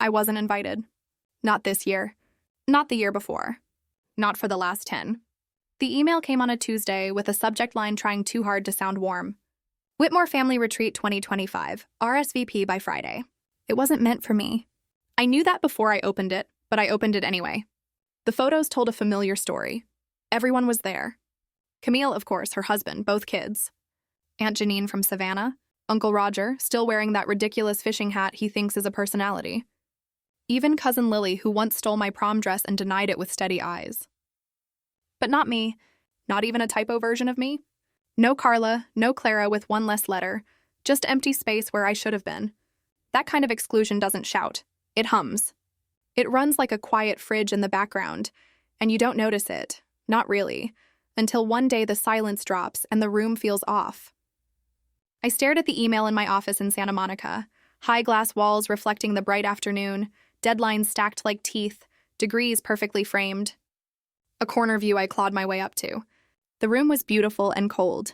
I wasn't invited. Not this year. Not the year before. Not for the last 10. The email came on a Tuesday with a subject line trying too hard to sound warm. Whitmore Family Retreat 2025, RSVP by Friday. It wasn't meant for me. I knew that before I opened it, but I opened it anyway. The photos told a familiar story. Everyone was there. Camille, of course, her husband, both kids. Aunt Janine from Savannah, Uncle Roger, still wearing that ridiculous fishing hat he thinks is a personality. Even Cousin Lily, who once stole my prom dress and denied it with steady eyes. But not me. Not even a typo version of me. No Carla, no Clara with one less letter. Just empty space where I should have been. That kind of exclusion doesn't shout. It hums. It runs like a quiet fridge in the background, and you don't notice it. Not really. Until one day the silence drops and the room feels off. I stared at the email in my office in Santa Monica. High glass walls reflecting the bright afternoon, deadlines stacked like teeth, degrees perfectly framed. A corner view I clawed my way up to. The room was beautiful and cold.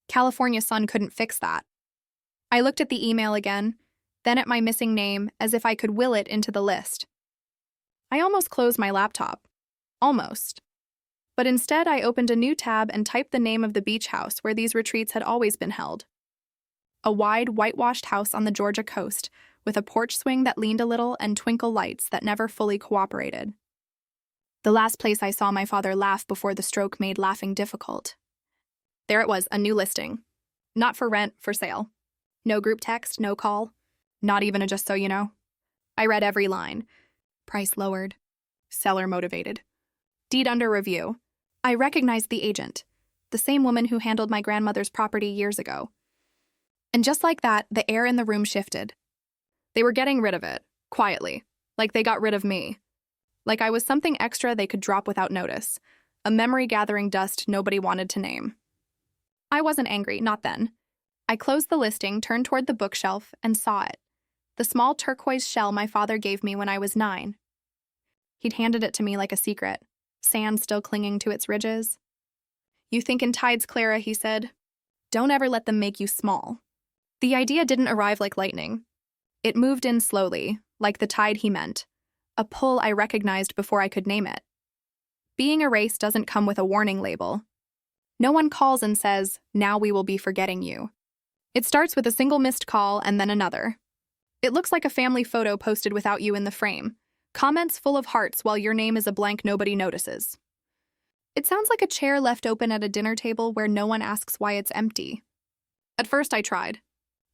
California sun couldn't fix that. I looked at the email again, then at my missing name as if I could will it into the list. I almost closed my laptop. Almost. But instead I opened a new tab and typed the name of the beach house where these retreats had always been held. A wide, whitewashed house on the Georgia coast with a porch swing that leaned a little and twinkle lights that never fully cooperated. The last place I saw my father laugh before the stroke made laughing difficult. There it was, a new listing. Not for rent, for sale. No group text, no call. Not even a just so you know. I read every line. Price lowered. Seller motivated. Deed under review. I recognized the agent, the same woman who handled my grandmother's property years ago. And just like that, the air in the room shifted. They were getting rid of it, quietly, like they got rid of me. Like I was something extra they could drop without notice, a memory-gathering dust nobody wanted to name. I wasn't angry, not then. I closed the listing, turned toward the bookshelf, and saw it. The small turquoise shell my father gave me when I was 9. He'd handed it to me like a secret, sand still clinging to its ridges. You think in tides, Clara, he said. Don't ever let them make you small. The idea didn't arrive like lightning. It moved in slowly, like the tide he meant, a pull I recognized before I could name it. Being erased doesn't come with a warning label. No one calls and says, now we will be forgetting you. It starts with a single missed call and then another. It looks like a family photo posted without you in the frame. Comments full of hearts while your name is a blank nobody notices. It sounds like a chair left open at a dinner table where no one asks why it's empty. At first I tried.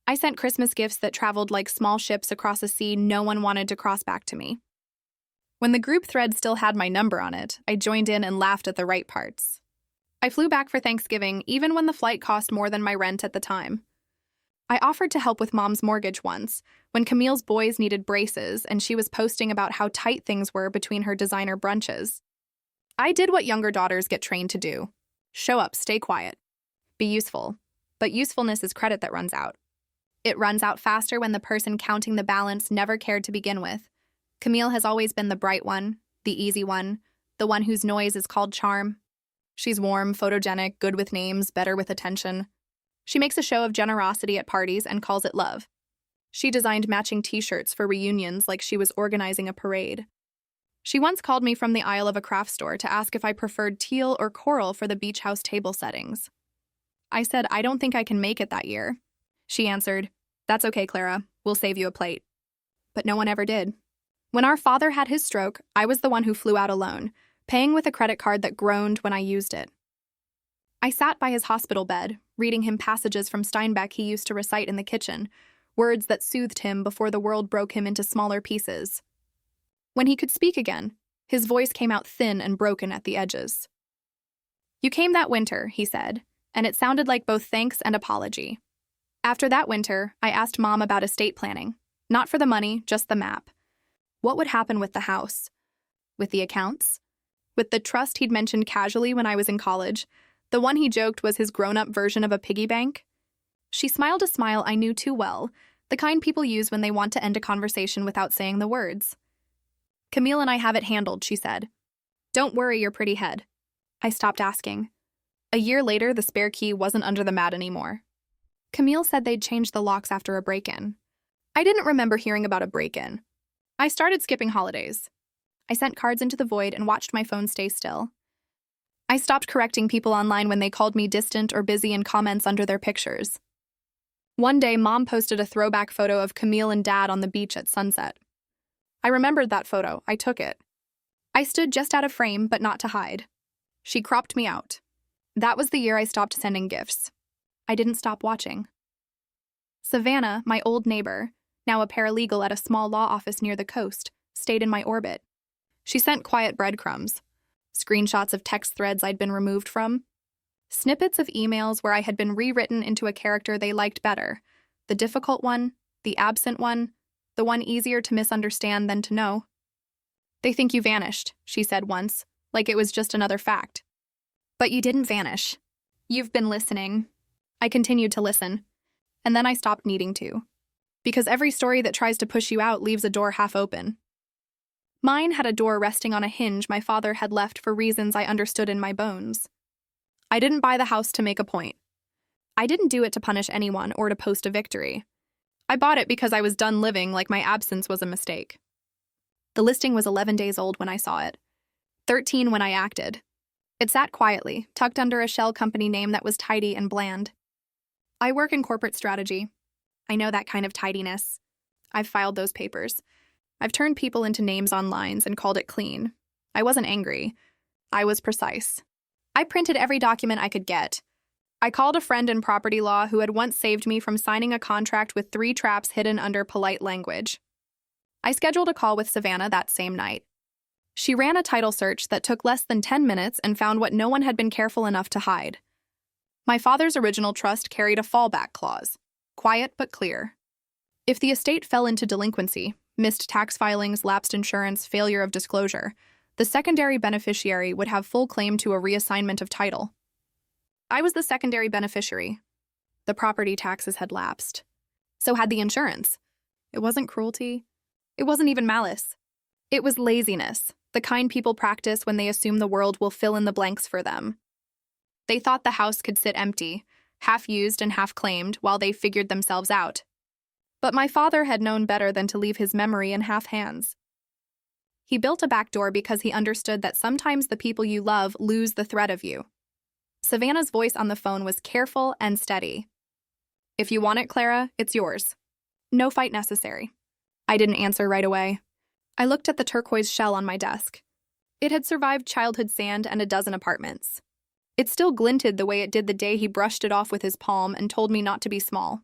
I sent Christmas gifts that traveled like small ships across a sea no one wanted to cross back to me. When the group thread still had my number on it, I joined in and laughed at the right parts. I flew back for Thanksgiving even when the flight cost more than my rent at the time. I offered to help with Mom's mortgage once, when Camille's boys needed braces and she was posting about how tight things were between her designer brunches. I did what younger daughters get trained to do. Show up, stay quiet. Be useful. But usefulness is credit that runs out. It runs out faster when the person counting the balance never cared to begin with. Camille has always been the bright one, the easy one, the one whose noise is called charm. She's warm, photogenic, good with names, better with attention. She makes a show of generosity at parties and calls it love. She designed matching t-shirts for reunions like she was organizing a parade. She once called me from the aisle of a craft store to ask if I preferred teal or coral for the beach house table settings. I said, I don't think I can make it that year. She answered, that's okay, Clara, we'll save you a plate. But no one ever did. When our father had his stroke, I was the one who flew out alone, paying with a credit card that groaned when I used it. I sat by his hospital bed, reading him passages from Steinbeck he used to recite in the kitchen, words that soothed him before the world broke him into smaller pieces. When he could speak again, his voice came out thin and broken at the edges. You came that winter, he said, and it sounded like both thanks and apology. After that winter, I asked Mom about estate planning. Not for the money, just the map. What would happen with the house? With the accounts? With the trust he'd mentioned casually when I was in college? The one he joked was his grown-up version of a piggy bank? She smiled a smile I knew too well, the kind people use when they want to end a conversation without saying the words. Camille and I have it handled, she said. Don't worry your pretty head. I stopped asking. A year later, the spare key wasn't under the mat anymore. Camille said they'd changed the locks after a break-in. I didn't remember hearing about a break-in. I started skipping holidays. I sent cards into the void and watched my phone stay still. I stopped correcting people online when they called me distant or busy in comments under their pictures. One day, Mom posted a throwback photo of Camille and Dad on the beach at sunset. I remembered that photo. I took it. I stood just out of frame, but not to hide. She cropped me out. That was the year I stopped sending gifts. I didn't stop watching. Savannah, my old neighbor, now a paralegal at a small law office near the coast, stayed in my orbit. She sent quiet breadcrumbs, screenshots of text threads I'd been removed from, snippets of emails where I had been rewritten into a character they liked better, the difficult one, the absent one, the one easier to misunderstand than to know. "They think you vanished," she said once, like it was just another fact. "But you didn't vanish. You've been listening." I continued to listen, and then I stopped needing to. Because every story that tries to push you out leaves a door half open. Mine had a door resting on a hinge my father had left for reasons I understood in my bones. I didn't buy the house to make a point. I didn't do it to punish anyone or to post a victory. I bought it because I was done living like my absence was a mistake. The listing was 11 days old when I saw it, 13 when I acted. It sat quietly, tucked under a shell company name that was tidy and bland. I work in corporate strategy. I know that kind of tidiness. I've filed those papers. I've turned people into names on lines and called it clean. I wasn't angry. I was precise. I printed every document I could get. I called a friend in property law who had once saved me from signing a contract with 3 traps hidden under polite language. I scheduled a call with Savannah that same night. She ran a title search that took less than 10 minutes and found what no one had been careful enough to hide. My father's original trust carried a fallback clause, quiet but clear. If the estate fell into delinquency, missed tax filings, lapsed insurance, failure of disclosure, the secondary beneficiary would have full claim to a reassignment of title. I was the secondary beneficiary. The property taxes had lapsed. So had the insurance. It wasn't cruelty. It wasn't even malice. It was laziness, the kind people practice when they assume the world will fill in the blanks for them. They thought the house could sit empty, half used and half claimed, while they figured themselves out. But my father had known better than to leave his memory in half hands. He built a back door because he understood that sometimes the people you love lose the thread of you. Savannah's voice on the phone was careful and steady. "If you want it, Clara, it's yours. No fight necessary." I didn't answer right away. I looked at the turquoise shell on my desk. It had survived childhood sand and a dozen apartments. It still glinted the way it did the day he brushed it off with his palm and told me not to be small.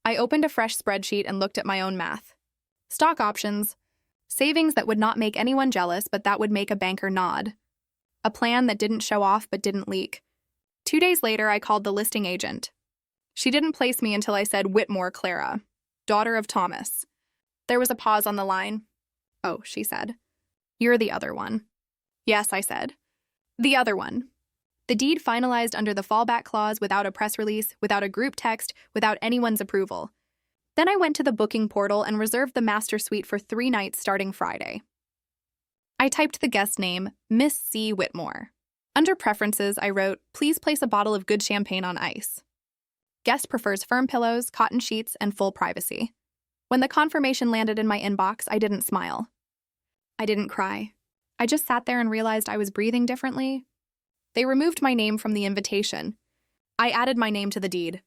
I opened a fresh spreadsheet and looked at my own math. Stock options, savings that would not make anyone jealous but that would make a banker nod. A plan that didn't show off but didn't leak. 2 days later, I called the listing agent. She didn't place me until I said Whitmore Clara, daughter of Thomas. There was a pause on the line. "Oh," she said. "You're the other one." "Yes," I said. "The other one." The deed finalized under the fallback clause without a press release, without a group text, without anyone's approval. Then I went to the booking portal and reserved the master suite for 3 nights starting Friday. I typed the guest name, Miss C. Whitmore. Under preferences, I wrote, "Please place a bottle of good champagne on ice." Guest prefers firm pillows, cotton sheets, and full privacy. When the confirmation landed in my inbox, I didn't smile. I didn't cry. I just sat there and realized I was breathing differently. They removed my name from the invitation. I added my name to the deed.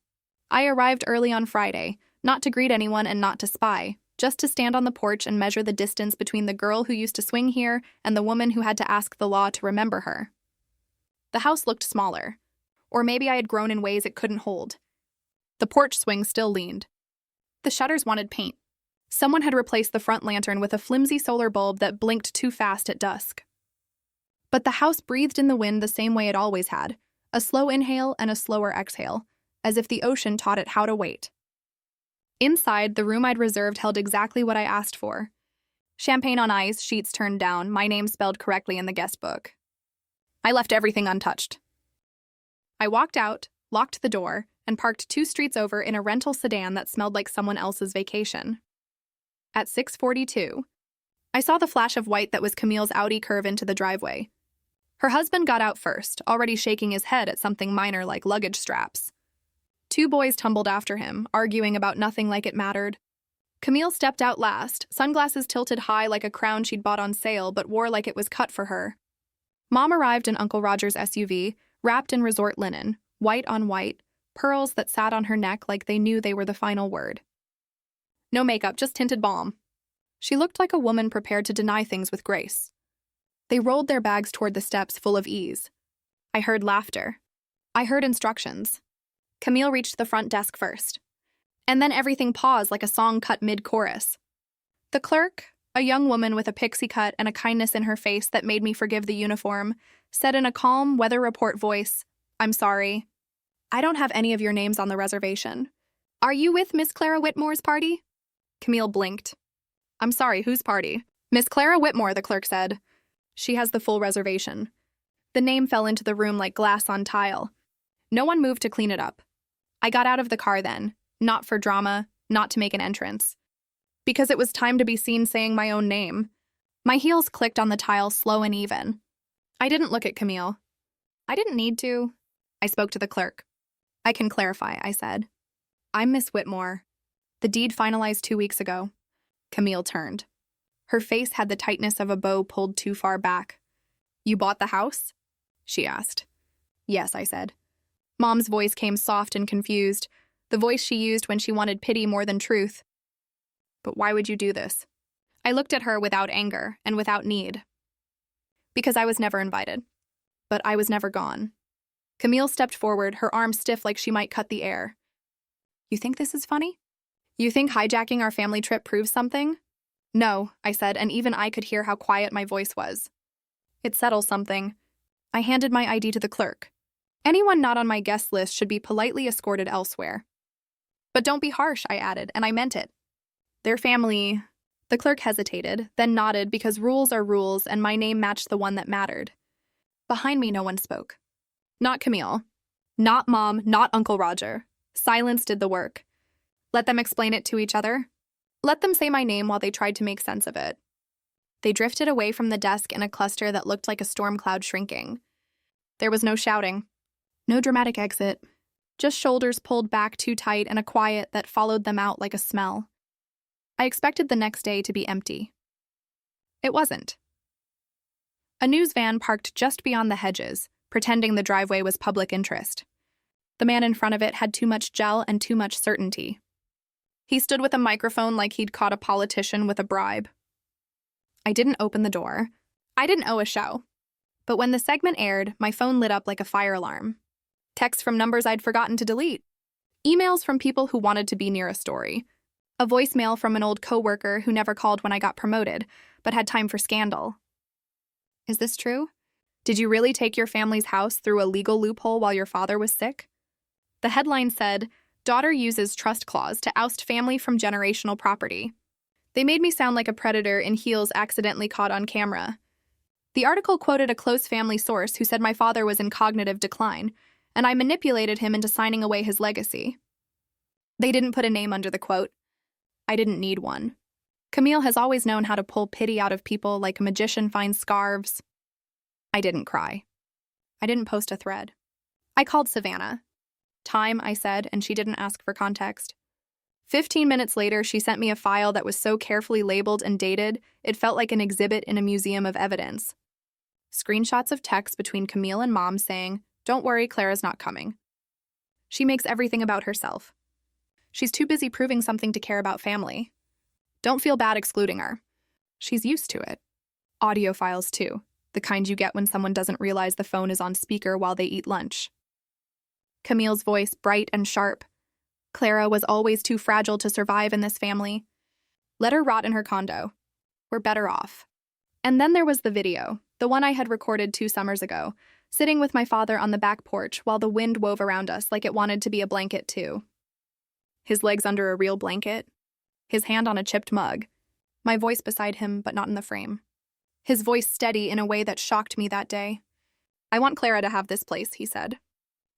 I arrived early on Friday, not to greet anyone and not to spy, just to stand on the porch and measure the distance between the girl who used to swing here and the woman who had to ask the law to remember her. The house looked smaller, or maybe I had grown in ways it couldn't hold. The porch swing still leaned. The shutters wanted paint. Someone had replaced the front lantern with a flimsy solar bulb that blinked too fast at dusk. But the house breathed in the wind the same way it always had, a slow inhale and a slower exhale, as if the ocean taught it how to wait. Inside, the room I'd reserved held exactly what I asked for. Champagne on ice, sheets turned down, my name spelled correctly in the guest book. I left everything untouched. I walked out, locked the door, and parked 2 streets over in a rental sedan that smelled like someone else's vacation. At 6:42, I saw the flash of white that was Camille's Audi curve into the driveway. Her husband got out first, already shaking his head at something minor like luggage straps. 2 boys tumbled after him, arguing about nothing like it mattered. Camille stepped out last, sunglasses tilted high like a crown she'd bought on sale but wore like it was cut for her. Mom arrived in Uncle Roger's SUV, wrapped in resort linen, white on white, pearls that sat on her neck like they knew they were the final word. No makeup, just tinted balm. She looked like a woman prepared to deny things with grace. They rolled their bags toward the steps full of ease. I heard laughter. I heard instructions. Camille reached the front desk first. And then everything paused like a song cut mid-chorus. The clerk, a young woman with a pixie cut and a kindness in her face that made me forgive the uniform, said in a calm weather report voice, "I'm sorry. I don't have any of your names on the reservation. Are you with Miss Clara Whitmore's party?" Camille blinked. "I'm sorry, whose party?" "Miss Clara Whitmore," the clerk said. "She has the full reservation." The name fell into the room like glass on tile. No one moved to clean it up. I got out of the car then, not for drama, not to make an entrance. Because it was time to be seen saying my own name. My heels clicked on the tile slow and even. I didn't look at Camille. I didn't need to. I spoke to the clerk. "I can clarify," I said. "I'm Miss Whitmore. The deed finalized 2 weeks ago." Camille turned. Her face had the tightness of a bow pulled too far back. "You bought the house?" she asked. "Yes," I said. Mom's voice came soft and confused, the voice she used when she wanted pity more than truth. "But why would you do this?" I looked at her without anger and without need. "Because I was never invited. But I was never gone." Camille stepped forward, her arm stiff like she might cut the air. "You think this is funny? You think hijacking our family trip proves something?" "No," I said, and even I could hear how quiet my voice was. "It settles something." I handed my ID to the clerk. Anyone not on my guest list should be politely escorted elsewhere. "But don't be harsh," I added, and I meant it. "Their family—" The clerk hesitated, then nodded because rules are rules and my name matched the one that mattered. Behind me, no one spoke. Not Camille. Not Mom, not Uncle Roger. Silence did the work. Let them explain it to each other. Let them say my name while they tried to make sense of it. They drifted away from the desk in a cluster that looked like a storm cloud shrinking. There was no shouting. No dramatic exit. Just shoulders pulled back too tight and a quiet that followed them out like a smell. I expected the next day to be empty. It wasn't. A news van parked just beyond the hedges, pretending the driveway was public interest. The man in front of it had too much gel and too much certainty. He stood with a microphone like he'd caught a politician with a bribe. I didn't open the door. I didn't owe a show. But when the segment aired, my phone lit up like a fire alarm. Texts from numbers I'd forgotten to delete. Emails from people who wanted to be near a story. A voicemail from an old coworker who never called when I got promoted, but had time for scandal. Is this true? Did you really take your family's house through a legal loophole while your father was sick? The headline said, "Daughter uses trust clause to oust family from generational property." They made me sound like a predator in heels accidentally caught on camera. The article quoted a close family source who said my father was in cognitive decline, and I manipulated him into signing away his legacy. They didn't put a name under the quote. I didn't need one. Camille has always known how to pull pity out of people like a magician finds scarves. I didn't cry. I didn't post a thread. I called Savannah. "Time," I said, and she didn't ask for context. 15 minutes later, she sent me a file that was so carefully labeled and dated, it felt like an exhibit in a museum of evidence. Screenshots of texts between Camille and Mom saying, "Don't worry, Clara's not coming." She makes everything about herself. She's too busy proving something to care about family. Don't feel bad excluding her. She's used to it. Audio files, too, the kind you get when someone doesn't realize the phone is on speaker while they eat lunch. Camille's voice bright and sharp. Clara was always too fragile to survive in this family. Let her rot in her condo. We're better off. And then there was the video, the one I had recorded 2 summers ago, sitting with my father on the back porch while the wind wove around us like it wanted to be a blanket too. His legs under a real blanket. His hand on a chipped mug. My voice beside him, but not in the frame. His voice steady in a way that shocked me that day. "I want Clara to have this place," he said.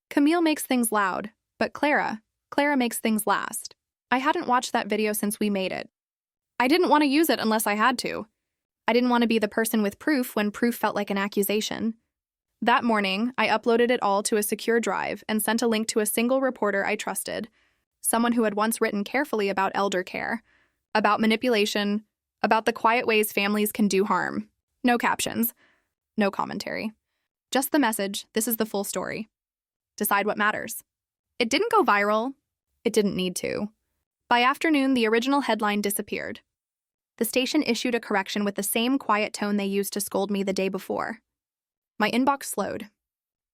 Camille makes things loud, but Clara makes things last. I hadn't watched that video since we made it. I didn't want to use it unless I had to. I didn't want to be the person with proof when proof felt like an accusation. That morning, I uploaded it all to a secure drive and sent a link to a single reporter I trusted, someone who had once written carefully about elder care, About manipulation, about the quiet ways families can do harm. No captions, no commentary. Just the message, this is the full story. Decide what matters. It didn't go viral. It didn't need to. By afternoon, the original headline disappeared. The station issued a correction with the same quiet tone they used to scold me the day before. My inbox slowed.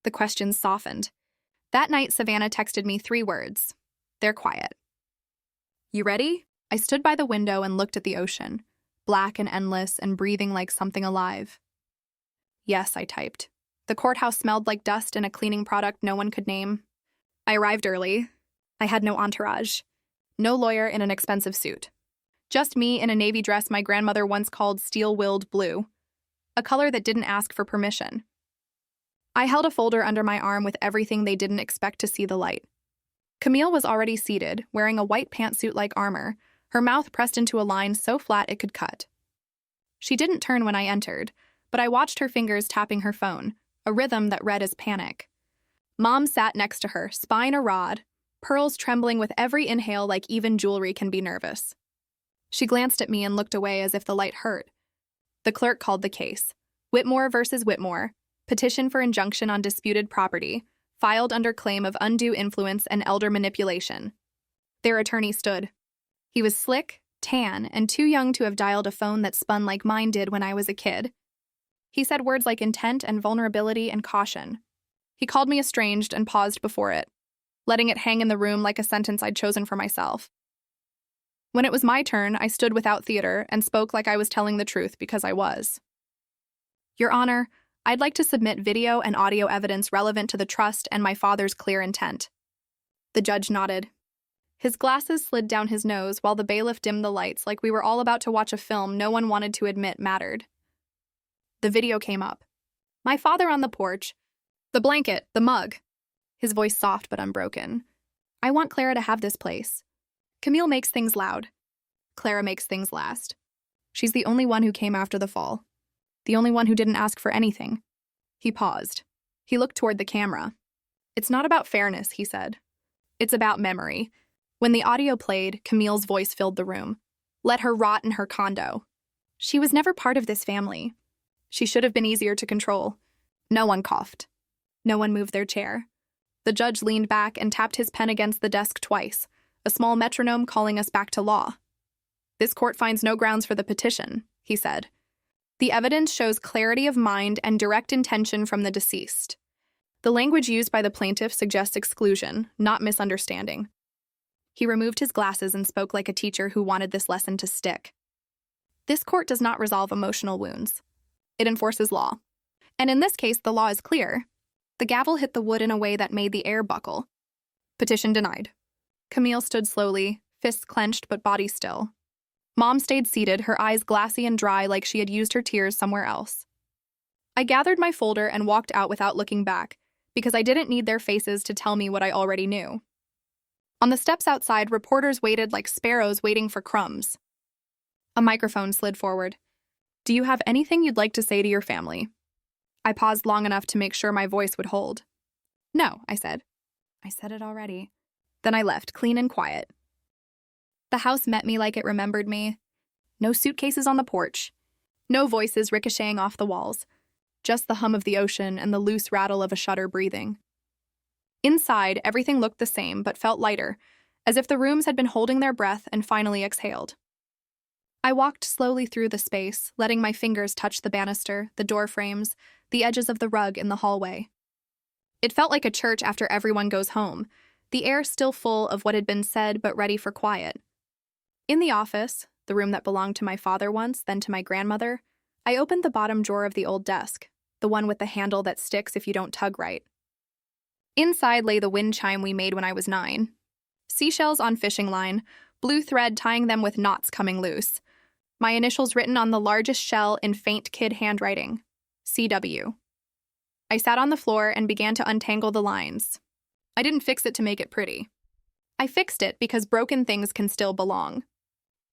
The questions softened. That night, Savannah texted me 3 words. They're quiet. You ready? I stood by the window and looked at the ocean, black and endless and breathing like something alive. Yes, I typed. The courthouse smelled like dust and a cleaning product no one could name. I arrived early. I had no entourage. No lawyer in an expensive suit. Just me in a navy dress my grandmother once called steel-willed blue, a color that didn't ask for permission. I held a folder under my arm with everything they didn't expect to see the light. Camille was already seated, wearing a white pantsuit-like armor, her mouth pressed into a line so flat it could cut. She didn't turn when I entered, but I watched her fingers tapping her phone, a rhythm that read as panic. Mom sat next to her, spine a-rod, pearls trembling with every inhale like even jewelry can be nervous. She glanced at me and looked away as if the light hurt. The clerk called the case. Whitmore versus Whitmore, petition for injunction on disputed property, filed under claim of undue influence and elder manipulation. Their attorney stood. He was slick, tan, and too young to have dialed a phone that spun like mine did when I was a kid. He said words like intent and vulnerability and caution. He called me estranged and paused before it, letting it hang in the room like a sentence I'd chosen for myself. When it was my turn, I stood without theater and spoke like I was telling the truth because I was. Your Honor, I'd like to submit video and audio evidence relevant to the trust and my father's clear intent. The judge nodded. His glasses slid down his nose while the bailiff dimmed the lights like we were all about to watch a film no one wanted to admit mattered. The video came up. My father on the porch. The blanket, the mug. His voice soft but unbroken. I want Clara to have this place. Camille makes things loud. Clara makes things last. She's the only one who came after the fall. The only one who didn't ask for anything. He paused. He looked toward the camera. It's not about fairness, he said. It's about memory. When the audio played, Camille's voice filled the room. Let her rot in her condo. She was never part of this family. She should have been easier to control. No one coughed. No one moved their chair. The judge leaned back and tapped his pen against the desk twice, a small metronome calling us back to law. This court finds no grounds for the petition, he said. The evidence shows clarity of mind and direct intention from the deceased. The language used by the plaintiff suggests exclusion, not misunderstanding. He removed his glasses and spoke like a teacher who wanted this lesson to stick. This court does not resolve emotional wounds. It enforces law. And in this case, the law is clear. The gavel hit the wood in a way that made the air buckle. Petition denied. Camille stood slowly, fists clenched but body still. Mom stayed seated, her eyes glassy and dry like she had used her tears somewhere else. I gathered my folder and walked out without looking back, because I didn't need their faces to tell me what I already knew. On the steps outside, reporters waited like sparrows waiting for crumbs. A microphone slid forward. Do you have anything you'd like to say to your family? I paused long enough to make sure my voice would hold. No, I said. I said it already. Then I left, clean and quiet. The house met me like it remembered me. No suitcases on the porch. No voices ricocheting off the walls. Just the hum of the ocean and the loose rattle of a shutter breathing. Inside, everything looked the same but felt lighter, as if the rooms had been holding their breath and finally exhaled. I walked slowly through the space, letting my fingers touch the banister, the door frames, the edges of the rug in the hallway. It felt like a church after everyone goes home, the air still full of what had been said but ready for quiet. In the office, the room that belonged to my father once, then to my grandmother, I opened the bottom drawer of the old desk, the one with the handle that sticks if you don't tug right. Inside lay the wind chime we made when I was 9. Seashells on fishing line, blue thread tying them with knots coming loose. My initials written on the largest shell in faint kid handwriting, CW. I sat on the floor and began to untangle the lines. I didn't fix it to make it pretty. I fixed it because broken things can still belong.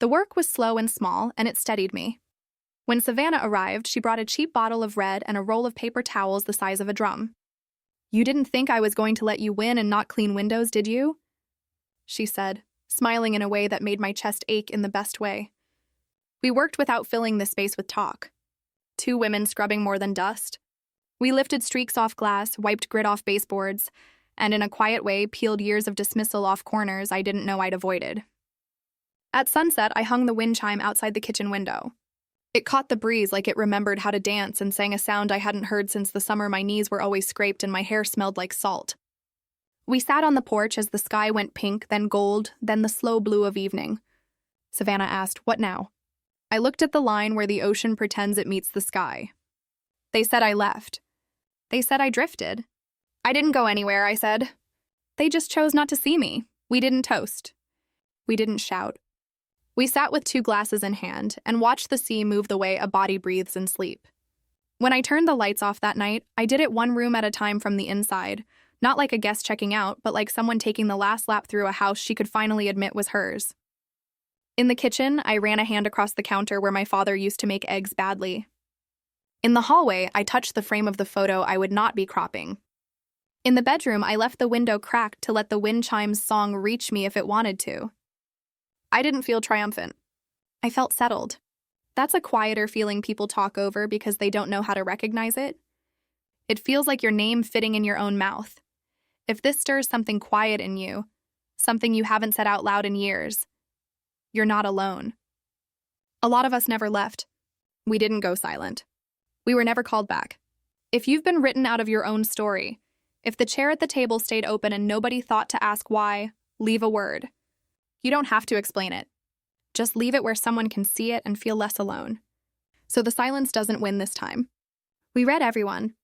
The work was slow and small, and it steadied me. When Savannah arrived, she brought a cheap bottle of red and a roll of paper towels the size of a drum. You didn't think I was going to let you win and not clean windows, did you? She said, smiling in a way that made my chest ache in the best way. We worked without filling the space with talk. Two women scrubbing more than dust. We lifted streaks off glass, wiped grit off baseboards, and in a quiet way peeled years of dismissal off corners I didn't know I'd avoided. At sunset, I hung the wind chime outside the kitchen window. It caught the breeze like it remembered how to dance and sang a sound I hadn't heard since the summer my knees were always scraped and my hair smelled like salt. We sat on the porch as the sky went pink, then gold, then the slow blue of evening. Savannah asked, "What now?" I looked at the line where the ocean pretends it meets the sky. They said I left. They said I drifted. I didn't go anywhere, I said. They just chose not to see me. We didn't toast. We didn't shout. We sat with 2 glasses in hand and watched the sea move the way a body breathes in sleep. When I turned the lights off that night, I did it one room at a time from the inside, not like a guest checking out, but like someone taking the last lap through a house she could finally admit was hers. In the kitchen, I ran a hand across the counter where my father used to make eggs badly. In the hallway, I touched the frame of the photo I would not be cropping. In the bedroom, I left the window cracked to let the wind chimes song reach me if it wanted to. I didn't feel triumphant. I felt settled. That's a quieter feeling people talk over because they don't know how to recognize it. It feels like your name fitting in your own mouth. If this stirs something quiet in you, something you haven't said out loud in years, you're not alone. A lot of us never left. We didn't go silent. We were never called back. If you've been written out of your own story, if the chair at the table stayed open and nobody thought to ask why, leave a word. You don't have to explain it. Just leave it where someone can see it and feel less alone. So the silence doesn't win this time. We read everyone.